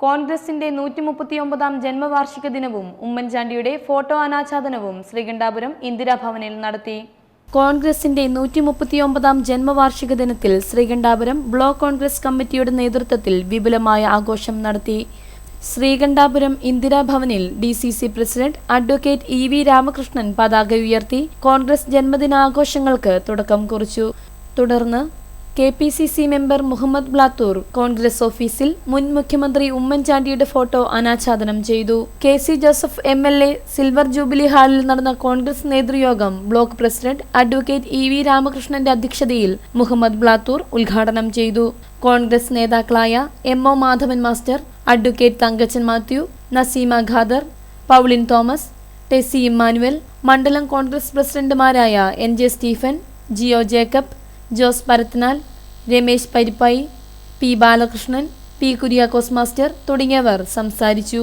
കോൺഗ്രസിന്റെ 139ാം ജന്മവാർഷിക ദിനവും ഉമ്മൻചാണ്ടിയുടെ ഫോട്ടോ അനാച്ഛാദനവും ശ്രീകണ്ഠാപുരം ഇന്ദിരാഭവനിൽ നടത്തി. കോൺഗ്രസിന്റെ 139ാം ജന്മവാർഷിക ദിനത്തിൽ ശ്രീകണ്ഠാപുരം ബ്ലോക്ക് കോൺഗ്രസ് കമ്മിറ്റിയുടെ നേതൃത്വത്തിൽ വിപുലമായ ആഘോഷം നടത്തി. ശ്രീകണ്ഠാപുരം ഇന്ദിരാഭവനിൽ DCC president advocate EV Ramakrishnan പതാക ഉയർത്തി കോൺഗ്രസ് ജന്മദിനാഘോഷങ്ങൾക്ക് തുടക്കം കുറിച്ചു. തുടർന്ന് KPCC മെമ്പർ മുഹമ്മദ് ബ്ലാത്തൂർ കോൺഗ്രസ് ഓഫീസിൽ മുൻ മുഖ്യമന്ത്രി ഉമ്മൻചാണ്ടിയുടെ ഫോട്ടോ അനാച്ഛാദനം ചെയ്തു. KC Joseph MLA silver jubilee ഹാളിൽ നടന്ന കോൺഗ്രസ് നേതൃയോഗം ബ്ലോക്ക് പ്രസിഡന്റ് അഡ്വക്കേറ്റ് EV രാമകൃഷ്ണന്റെ അധ്യക്ഷതയിൽ മുഹമ്മദ് ബ്ലാത്തൂർ ഉദ്ഘാടനം ചെയ്തു. കോൺഗ്രസ് നേതാക്കളായ MO Madhavan master, advocate Thankachan Mathew, Naseema Khader, Pauline Thomas, Tessy Emmanuel, മണ്ഡലം കോൺഗ്രസ് പ്രസിഡന്റുമാരായ NJ Stephen, Jio Jacob, Jose Parathanal, Ramesh പരിപ്പായി, P Balakrishnan, P Kuriakose master തുടങ്ങിയവർ സംസാരിച്ചു.